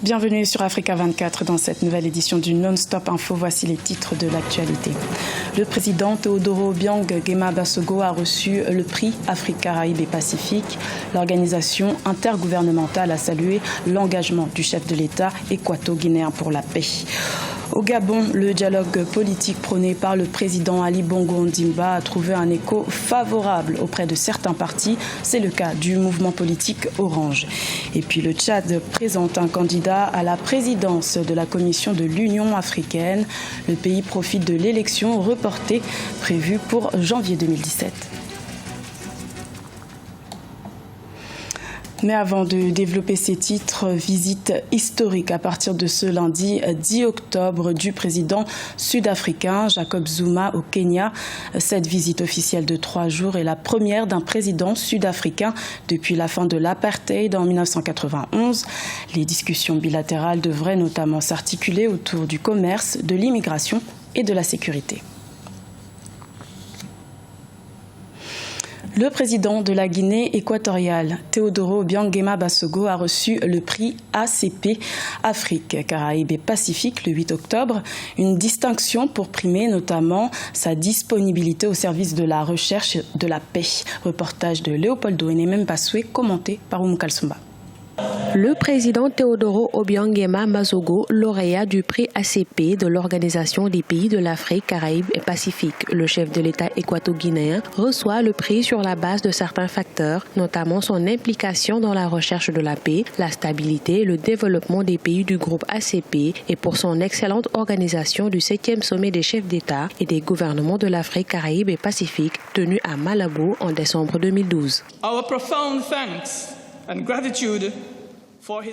Bienvenue sur Africa 24 dans cette nouvelle édition du Non-Stop Info. Voici les titres de l'actualité. Le président Teodoro Obiang Nguema Basogo a reçu le prix Afrique, Caraïbes et Pacifique. L'organisation intergouvernementale a salué l'engagement du chef de l'État équato-guinéen pour la paix. Au Gabon, le dialogue politique prôné par le président Ali Bongo Ondimba a trouvé un écho favorable auprès de certains partis. C'est le cas du mouvement politique Orange. Et puis le Tchad présente un candidat à la présidence de la Commission de l'Union africaine. Le pays profite de l'élection reportée prévue pour janvier 2017. Mais avant de développer ces titres, visite historique à partir de ce lundi 10 octobre du président sud-africain Jacob Zuma au Kenya. Cette visite officielle de 3 jours est la première d'un président sud-africain depuis la fin de l'apartheid en 1991. Les discussions bilatérales devraient notamment s'articuler autour du commerce, de l'immigration et de la sécurité. Le président de la Guinée équatoriale, Teodoro Obiang Nguema Basogo, a reçu le prix ACP, Afrique, Caraïbes et Pacifique, le 8 octobre. Une distinction pour primer notamment sa disponibilité au service de la recherche de la paix. Reportage de Léopoldo Enemem Basoué, commenté par Oumou Kalsumba. Le président Teodoro Obiang Nguema Basogo, lauréat du prix ACP de l'Organisation des pays de l'Afrique, Caraïbes et Pacifique, le chef de l'État équato-guinéen, reçoit le prix sur la base de certains facteurs, notamment son implication dans la recherche de la paix, la stabilité et le développement des pays du groupe ACP et pour son excellente organisation du 7e sommet des chefs d'État et des gouvernements de l'Afrique, Caraïbes et Pacifique, tenu à Malabo en décembre 2012. Our profound thanks and gratitude.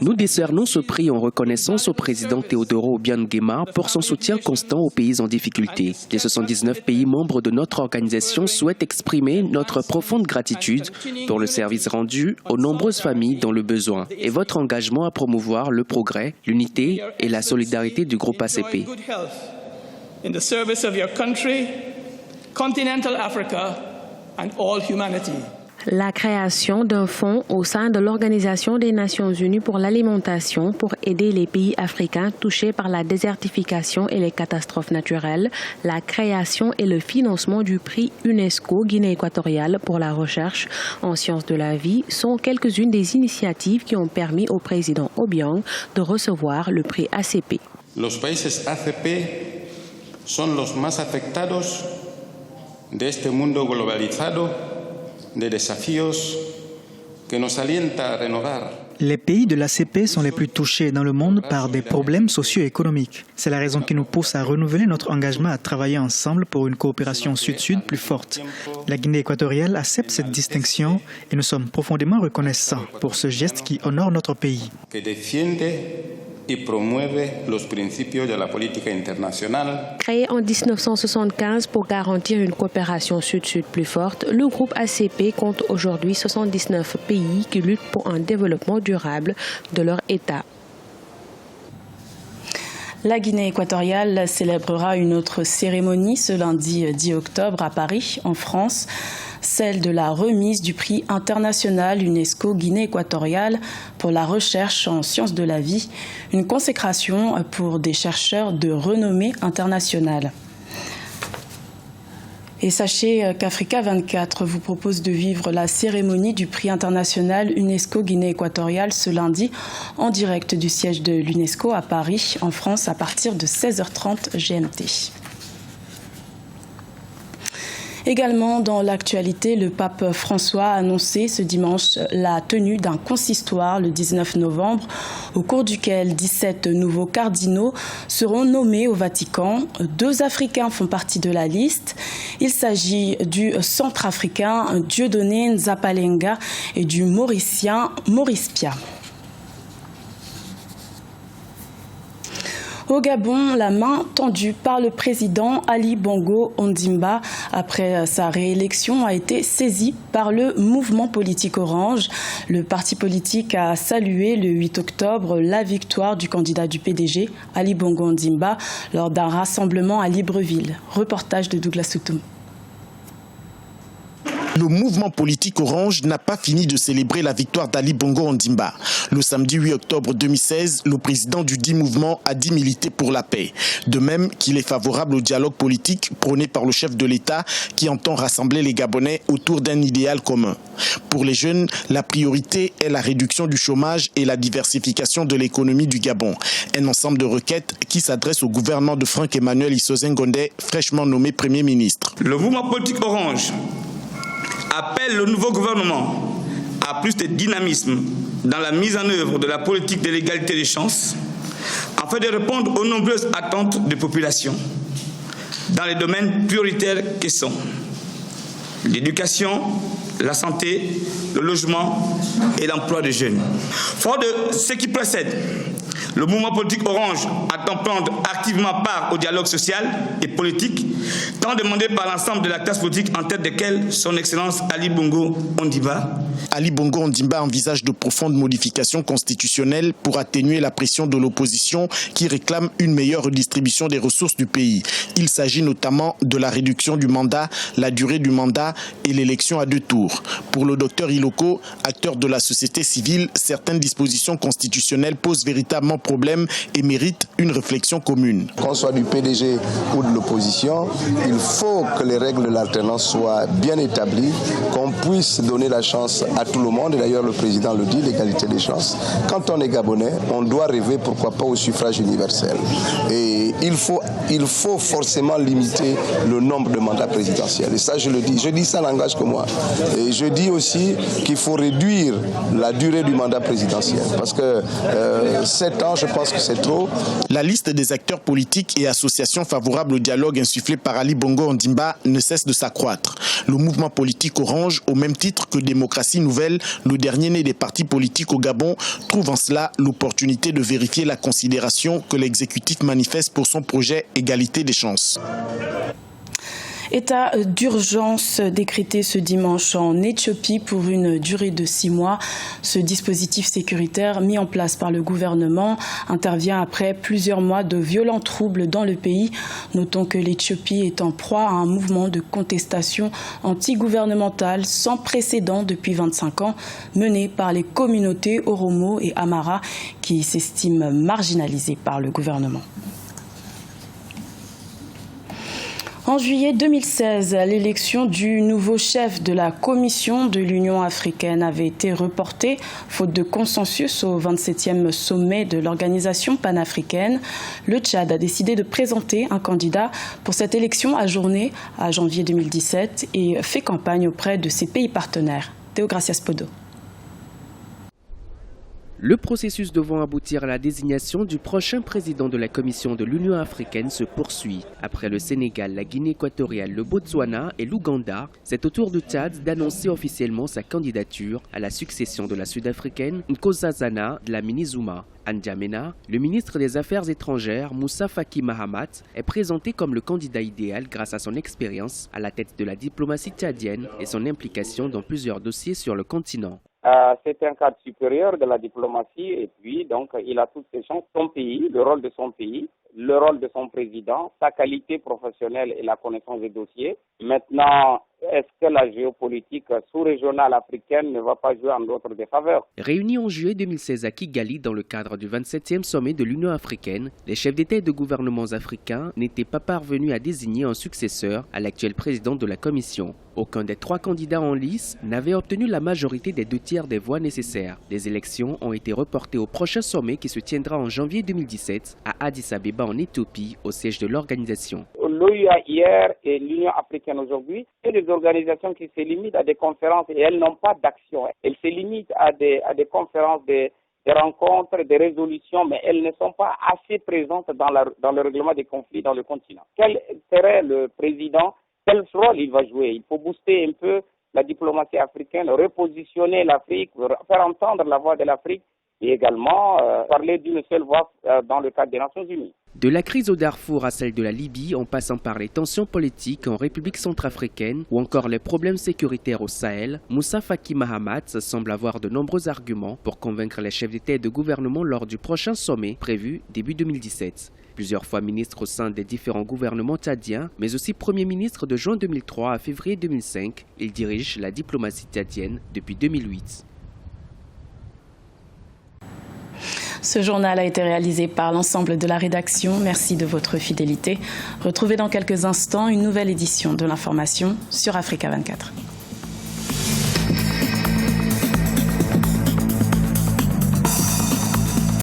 Nous décernons ce prix en reconnaissance au président Teodoro Obiang Nguema pour son soutien constant aux pays en difficulté. Les 79 pays membres de notre organisation souhaitent exprimer notre profonde gratitude pour le service rendu aux nombreuses familles dans le besoin et votre engagement à promouvoir le progrès, l'unité et la solidarité du groupe ACP. In the service of your country, continental Africa and all humanity. La création d'un fonds au sein de l'Organisation des Nations Unies pour l'alimentation pour aider les pays africains touchés par la désertification et les catastrophes naturelles, la création et le financement du prix UNESCO Guinée équatoriale pour la recherche en sciences de la vie sont quelques-unes des initiatives qui ont permis au président Obiang de recevoir le prix ACP. Los países ACP son los más afectados de este mundo globalizado. Des desafíos que nos alienta a renovar. Les pays de l'ACP sont les plus touchés dans le monde par des problèmes socio-économiques. C'est la raison qui nous pousse à renouveler notre engagement à travailler ensemble pour une coopération sud-sud plus forte. La Guinée équatoriale accepte cette distinction et nous sommes profondément reconnaissants pour ce geste qui honore notre pays. Créé en 1975 pour garantir une coopération sud-sud plus forte, le groupe ACP compte aujourd'hui 79 pays qui luttent pour un développement durable de leur État. La Guinée équatoriale célébrera une autre cérémonie ce lundi 10 octobre à Paris, en France, celle de la remise du prix international UNESCO Guinée équatoriale pour la recherche en sciences de la vie, une consécration pour des chercheurs de renommée internationale. Et sachez qu'Africa 24 vous propose de vivre la cérémonie du prix international UNESCO Guinée équatoriale ce lundi en direct du siège de l'UNESCO à Paris, en France, à partir de 16h30 GMT. Également dans l'actualité, le pape François a annoncé ce dimanche la tenue d'un consistoire le 19 novembre, au cours duquel 17 nouveaux cardinaux seront nommés au Vatican. 2 Africains font partie de la liste. Il s'agit du centrafricain Dieudonné Nzapalenga et du mauricien Maurice Pia. Au Gabon, la main tendue par le président Ali Bongo Ondimba après sa réélection a été saisie par le mouvement politique Orange. Le parti politique a salué le 8 octobre la victoire du candidat du PDG, Ali Bongo Ondimba, lors d'un rassemblement à Libreville. Reportage de Douglas Soutoum. le mouvement politique Orange n'a pas fini de célébrer la victoire d'Ali Bongo Ondimba. Le samedi 8 octobre 2016, le président du dit mouvement a dit militer pour la paix. De même qu'il est favorable au dialogue politique prôné par le chef de l'État qui entend rassembler les Gabonais autour d'un idéal commun. Pour les jeunes, la priorité est la réduction du chômage et la diversification de l'économie du Gabon. Un ensemble de requêtes qui s'adressent au gouvernement de Franck-Emmanuel Issozen-Gondé, fraîchement nommé Premier ministre. Le mouvement politique Orange appelle le nouveau gouvernement à plus de dynamisme dans la mise en œuvre de la politique de l'égalité des chances afin de répondre aux nombreuses attentes des populations dans les domaines prioritaires que sont l'éducation, la santé, le logement et l'emploi des jeunes. Fort de ce qui précède, le mouvement politique Orange attend prendre activement part au dialogue social et politique, tant demandé par l'ensemble de la classe politique en tête desquelles son Excellence Ali Bongo Ondimba. Ali Bongo Ondimba envisage de profondes modifications constitutionnelles pour atténuer la pression de l'opposition qui réclame une meilleure redistribution des ressources du pays. Il s'agit notamment de la réduction du mandat, la durée du mandat et l'élection à 2 tours. Pour le docteur Iloko, acteur de la société civile, certaines dispositions constitutionnelles posent véritablement problème et méritent une réflexion commune. Qu'on soit du PDG ou de l'opposition, il faut que les règles de l'alternance soient bien établies, qu'on puisse donner la chance à tout le monde, et d'ailleurs le président le dit, l'égalité des chances. Quand on est Gabonais, on doit rêver, pourquoi pas, au suffrage universel. Et il faut forcément limiter le nombre de mandats présidentiels. Et ça, je le dis. Je dis ça n'engage que moi. Et je dis aussi qu'il faut réduire la durée du mandat présidentiel. Parce que 7 ans, je pense que c'est trop. La liste des acteurs politiques et associations favorables au dialogue insufflé par Ali Bongo Ondimba ne cesse de s'accroître. Le mouvement politique Orange, au même titre que Démocratie Nouvelle, le dernier né des partis politiques au Gabon, trouve en cela l'opportunité de vérifier la considération que l'exécutif manifeste pour son projet Égalité des chances. État d'urgence décrété ce dimanche en Éthiopie pour une durée de 6 mois. Ce dispositif sécuritaire mis en place par le gouvernement intervient après plusieurs mois de violents troubles dans le pays. Notons que l'Éthiopie est en proie à un mouvement de contestation anti-gouvernementale sans précédent depuis 25 ans, mené par les communautés Oromo et Amara qui s'estiment marginalisées par le gouvernement. En juillet 2016, l'élection du nouveau chef de la Commission de l'Union africaine avait été reportée, faute de consensus au 27e sommet de l'organisation panafricaine. Le Tchad a décidé de présenter un candidat pour cette élection ajournée à janvier 2017 et fait campagne auprès de ses pays partenaires. Théo Gracias Podo. Le processus devant aboutir à la désignation du prochain président de la Commission de l'Union africaine se poursuit. Après le Sénégal, la Guinée équatoriale, le Botswana et l'Ouganda, c'est au tour du Tchad d'annoncer officiellement sa candidature à la succession de la Sud-Africaine Nkosazana Dlamini-Zuma. N'Djamena, le ministre des Affaires étrangères Moussa Faki Mahamat, est présenté comme le candidat idéal grâce à son expérience à la tête de la diplomatie tchadienne et son implication dans plusieurs dossiers sur le continent. C'est un cadre supérieur de la diplomatie et puis donc il a toutes ses chances. Son pays, le rôle de son pays, le rôle de son président, sa qualité professionnelle et la connaissance des dossiers. Maintenant, est-ce que la géopolitique sous-régionale africaine ne va pas jouer en notre défaveur? Réunis en juillet 2016 à Kigali dans le cadre du 27e sommet de l'Union africaine, les chefs d'État et de gouvernements africains n'étaient pas parvenus à désigner un successeur à l'actuel président de la Commission. Aucun des 3 candidats en lice n'avait obtenu la majorité des 2 tiers des voix nécessaires. Les élections ont été reportées au prochain sommet qui se tiendra en janvier 2017 à Addis Abeba en Éthiopie, au siège de l'organisation. L'OUA hier et l'Union africaine aujourd'hui, c'est des organisations qui se limitent à des conférences et elles n'ont pas d'action. Elles se limitent à des conférences, des rencontres, des résolutions, mais elles ne sont pas assez présentes dans le règlement des conflits dans le continent. Quel serait le président? Quel rôle il va jouer? Il faut booster un peu la diplomatie africaine, repositionner l'Afrique, faire entendre la voix de l'Afrique et également parler d'une seule voix dans le cadre des Nations Unies. De la crise au Darfour à celle de la Libye, en passant par les tensions politiques en République centrafricaine ou encore les problèmes sécuritaires au Sahel, Moussa Faki Mahamat semble avoir de nombreux arguments pour convaincre les chefs d'État et de gouvernement lors du prochain sommet prévu début 2017. Plusieurs fois ministre au sein des différents gouvernements tchadiens, mais aussi Premier ministre de juin 2003 à février 2005, il dirige la diplomatie tchadienne depuis 2008. Ce journal a été réalisé par l'ensemble de la rédaction. Merci de votre fidélité. Retrouvez dans quelques instants une nouvelle édition de l'information sur Africa 24.